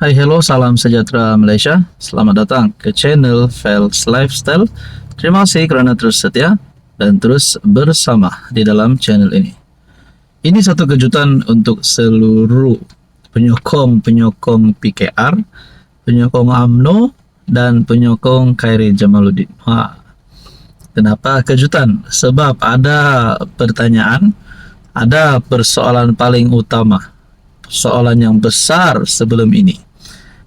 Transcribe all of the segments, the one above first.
Hai, hello, salam sejahtera Malaysia. Selamat datang ke channel Fels Lifestyle. Terima kasih kerana terus setia dan terus bersama di dalam channel ini. Ini satu kejutan untuk seluruh penyokong-penyokong PKR, penyokong UMNO, dan penyokong Khairy Jamaluddin. Kenapa kejutan? Sebab ada pertanyaan, ada persoalan paling utama, soalan yang besar sebelum ini.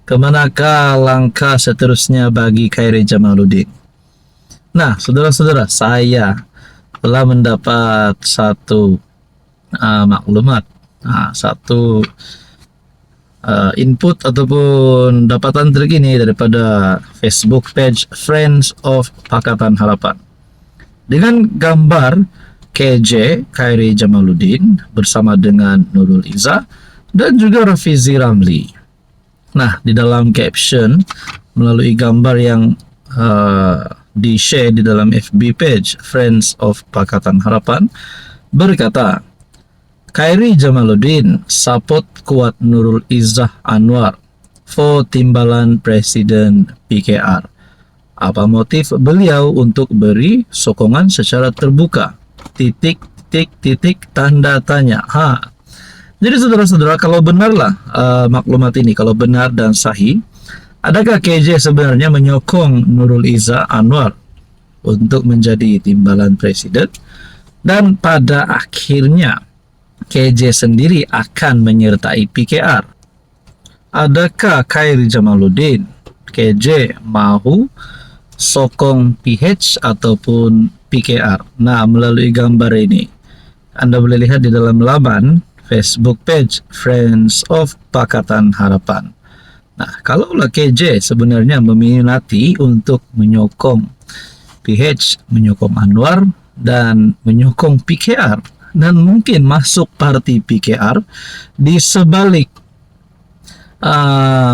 Kemanakah langkah seterusnya bagi Khairy Jamaluddin? Nah, saudara-saudara, saya telah mendapat satu maklumat, satu input ataupun dapatan terkini daripada Facebook page Friends of Pakatan Harapan dengan gambar KJ Khairy Jamaluddin bersama dengan Nurul Izzah dan juga Rafizi Ramli. Nah, di dalam caption melalui gambar yang di-share di dalam FB page Friends of Pakatan Harapan berkata, Khairy Jamaluddin support kuat Nurul Izzah Anwar for timbalan Presiden PKR. Apa motif beliau untuk beri sokongan secara terbuka? Titik tanda tanya. Jadi saudara-saudara, kalau benarlah maklumat ini, kalau benar dan sahih, adakah KJ sebenarnya menyokong Nurul Izzah Anwar untuk menjadi timbalan presiden? Dan pada akhirnya KJ sendiri akan menyertai PKR. Adakah Khairy Jamaluddin, KJ mahu sokong PH ataupun PKR? Nah, melalui gambar ini Anda boleh lihat di dalam laman Facebook page Friends of Pakatan Harapan. Nah, kalaulah KJ sebenarnya meminati untuk menyokong PH, menyokong Anwar, dan menyokong PKR, dan mungkin masuk parti PKR di sebalik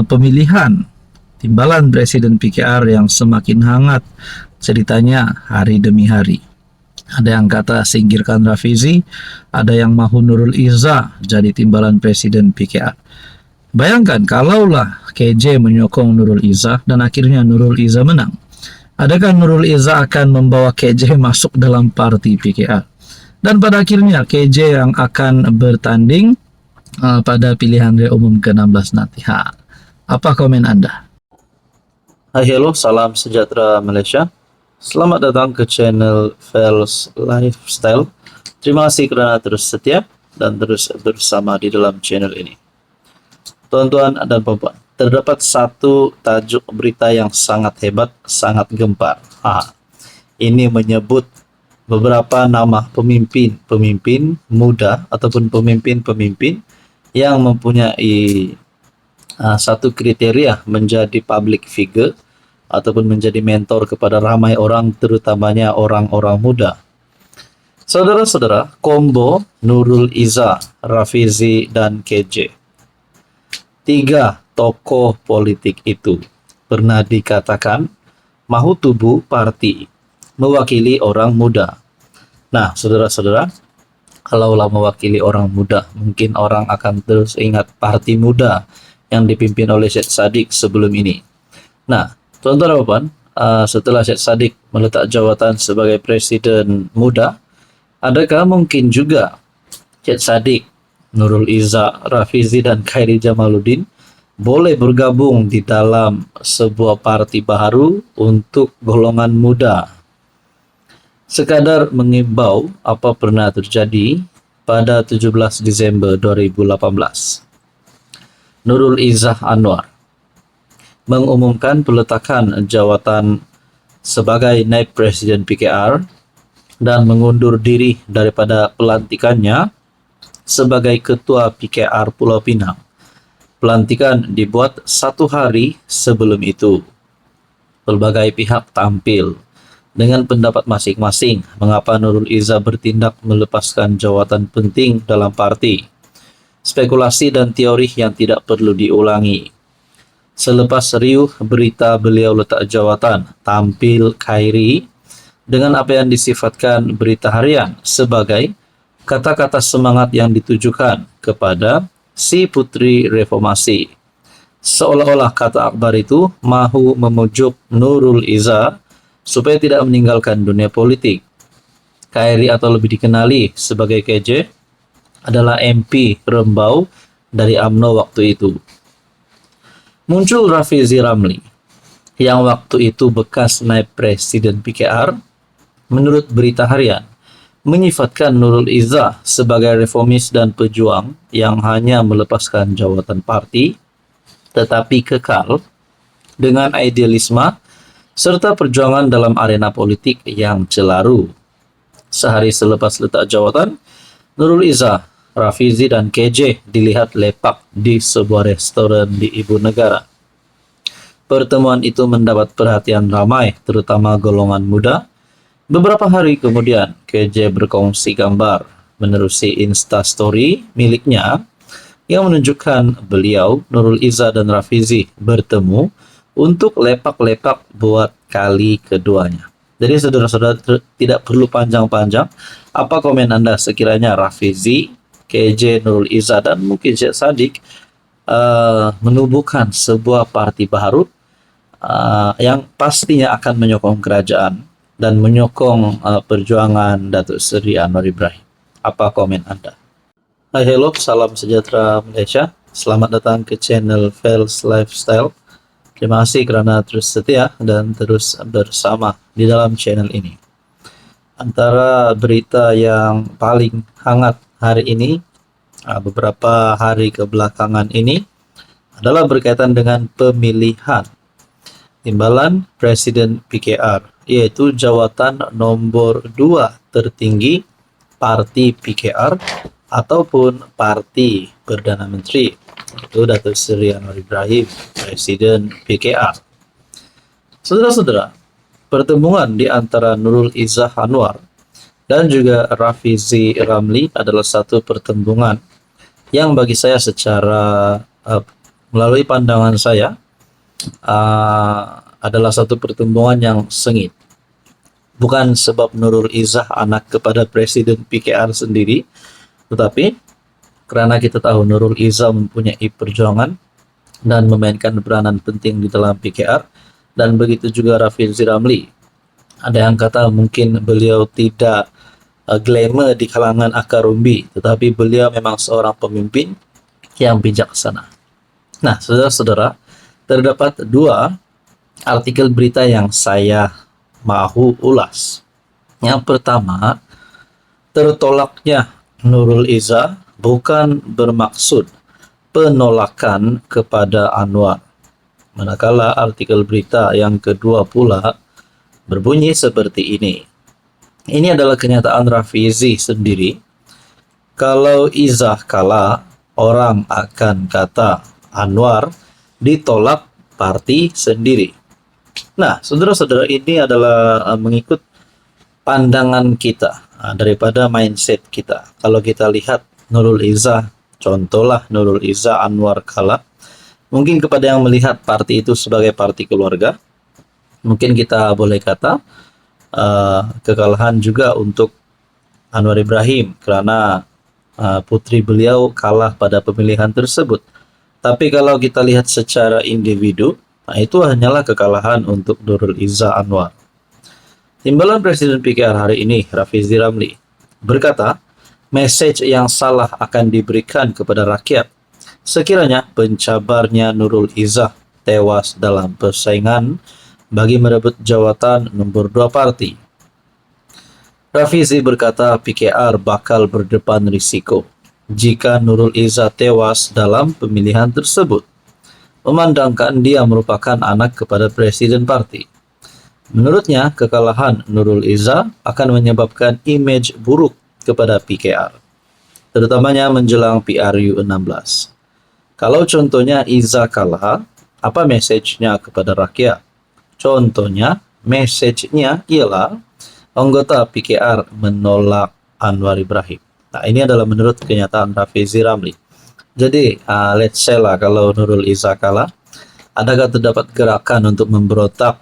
pemilihan timbalan Presiden PKR yang semakin hangat ceritanya hari demi hari. Ada yang kata singkirkan Rafizi, ada yang mahu Nurul Izzah jadi timbalan Presiden PKR. Bayangkan kalaulah KJ menyokong Nurul Izzah dan akhirnya Nurul Izzah menang. Adakah Nurul Izzah akan membawa KJ masuk dalam parti PKR? Dan pada akhirnya KJ yang akan bertanding pada pilihan raya umum ke-16 nanti. Apa komen Anda? Hai, hello, salam sejahtera Malaysia. Selamat datang ke channel Fels Lifestyle. Terima kasih kerana terus setia dan terus bersama di dalam channel ini. Tuan-tuan dan puan-puan, terdapat satu tajuk berita yang sangat hebat, sangat gempar. Ini menyebut beberapa nama pemimpin muda ataupun pemimpin yang mempunyai satu kriteria menjadi public figure ataupun menjadi mentor kepada ramai orang, terutamanya orang-orang muda. Saudara-saudara, kombo Nurul Izzah, Rafizi, dan KJ. Tiga tokoh politik itu pernah dikatakan mahu tubuh parti, mewakili orang muda. Nah, saudara-saudara, kalaulah mewakili orang muda, mungkin orang akan terus ingat parti muda yang dipimpin oleh Syed Saddiq sebelum ini. Nah, tuan-tuan dan puan, setelah Syed Saddiq meletak jawatan sebagai presiden muda, adakah mungkin juga Syed Saddiq, Nurul Izzah, Rafizi, dan Khairy Jamaluddin boleh bergabung di dalam sebuah parti baru untuk golongan muda? Sekadar mengimbau apa pernah terjadi pada 17 Disember 2018. Nurul Izzah Anwar mengumumkan peletakan jawatan sebagai naib presiden PKR dan mengundur diri daripada pelantikannya sebagai ketua PKR Pulau Pinang. Pelantikan dibuat satu hari sebelum itu. Pelbagai pihak tampil dengan pendapat masing-masing mengapa Nurul Izzah bertindak melepaskan jawatan penting dalam parti. Spekulasi dan teori yang tidak perlu diulangi. Selepas riuh berita beliau letak jawatan, tampil Khairy dengan apa yang disifatkan berita harian sebagai kata-kata semangat yang ditujukan kepada si putri reformasi. Seolah-olah kata Akbar itu mahu memujuk Nurul Izzah supaya tidak meninggalkan dunia politik. KRI atau lebih dikenali sebagai KJ adalah MP Rembau dari UMNO waktu itu. Muncul Rafizi Ramli yang waktu itu bekas naib presiden PKR, menurut berita harian, menyifatkan Nurul Izzah sebagai reformis dan pejuang yang hanya melepaskan jawatan parti, tetapi kekal dengan idealisme serta perjuangan dalam arena politik yang celaru. Sehari selepas letak jawatan, Nurul Izzah, Rafizi, dan KJ dilihat lepak di sebuah restoran di ibu negara. Pertemuan itu mendapat perhatian ramai, terutama golongan muda. Beberapa hari kemudian, KJ berkongsi gambar menerusi Instastory miliknya yang menunjukkan beliau, Nurul Izzah, dan Rafizi bertemu untuk lepak-lepak buat kali keduanya. Jadi saudara-saudara tidak perlu panjang-panjang. Apa komen Anda sekiranya Rafizi, KJ, Nurul Izzah, dan mungkin Syekh Saddiq menubuhkan sebuah parti baru yang pastinya akan menyokong kerajaan dan menyokong perjuangan Datuk Seri Anwar Ibrahim. Apa komen Anda? Hai, hello, salam sejahtera Malaysia. Selamat datang ke channel Fels Lifestyle. Terima kasih kerana terus setia dan terus bersama di dalam channel ini. Antara berita yang paling hangat hari ini, beberapa hari kebelakangan ini, adalah berkaitan dengan pemilihan timbalan Presiden PKR, yaitu jawatan nombor 2 tertinggi parti PKR ataupun parti Perdana Menteri, itu Datuk Seri Anwar Ibrahim, Presiden PKR. Saudara-saudara, pertemuan di antara Nurul Izzah Anwar dan juga Rafizi Ramli adalah satu pertemuan yang bagi saya secara melalui pandangan saya adalah satu pertemuan yang sengit. Bukan sebab Nurul Izzah anak kepada Presiden PKR sendiri, tetapi karena kita tahu Nurul Izzah mempunyai perjuangan dan memainkan peranan penting di dalam PKR, dan begitu juga Rafizi Ramli. Ada yang kata mungkin beliau tidak glamour di kalangan akar umbi, tetapi beliau memang seorang pemimpin yang bijaksana. Nah, saudara-saudara, terdapat dua artikel berita yang saya mahu ulas. Yang pertama, tertolaknya Nurul Izzah bukan bermaksud penolakan kepada Anwar. Manakala artikel berita yang kedua pula berbunyi seperti ini. Ini adalah kenyataan Rafizi sendiri. Kalau Izzah kalah, orang akan kata Anwar ditolak parti sendiri. Nah, saudara-saudara, ini adalah mengikut pandangan kita daripada mindset kita. Kalau kita lihat Nurul Izzah, contohlah Nurul Izzah Anwar kalah, mungkin kepada yang melihat parti itu sebagai parti keluarga, mungkin kita boleh kata kekalahan juga untuk Anwar Ibrahim karena putri beliau kalah pada pemilihan tersebut. Tapi kalau kita lihat secara individu, nah itu hanyalah kekalahan untuk Nurul Izzah Anwar. Timbalan Presiden PKR hari ini, Rafizi Ramli, berkata, message yang salah akan diberikan kepada rakyat sekiranya pencabarnya Nurul Izzah tewas dalam persaingan bagi merebut jawatan nombor 2 parti. Rafizi berkata PKR bakal berdepan risiko jika Nurul Izzah tewas dalam pemilihan tersebut, memandangkan dia merupakan anak kepada presiden parti. Menurutnya, kekalahan Nurul Izzah akan menyebabkan image buruk kepada PKR, terutamanya menjelang PRU 16. Kalau contohnya Izzah kalah, apa message-nya kepada rakyat? Contohnya, message-nya ialah anggota PKR menolak Anwar Ibrahim. Nah, ini adalah menurut kenyataan Rafizi Ramli. Jadi, let's say lah kalau Nurul Izzah kalah, adakah terdapat gerakan untuk memberontak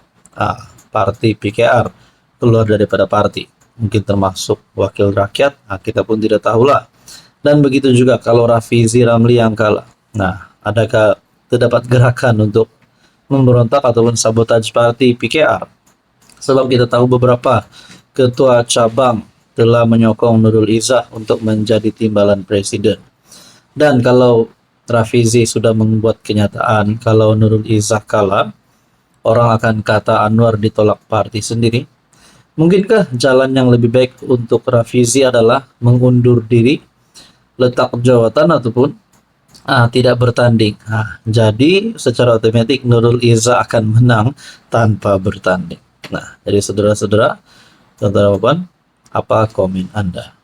parti PKR keluar daripada parti? Mungkin termasuk wakil rakyat, kita pun tidak tahulah. Dan begitu juga kalau Rafizi Ramli yang kalah. Nah, adakah terdapat gerakan untuk memberontak ataupun sabotage parti PKR. Sebab kita tahu beberapa ketua cabang telah menyokong Nurul Izzah untuk menjadi timbalan presiden. Dan kalau Rafizi sudah membuat kenyataan kalau Nurul Izzah kalah, orang akan kata Anwar ditolak parti sendiri. Mungkinkah jalan yang lebih baik untuk Rafizi adalah mengundur diri, letak jawatan ataupun tidak bertanding. Jadi secara otomatis Nurul Izzah akan menang tanpa bertanding. Nah, jadi saudara-saudara, apa komen Anda?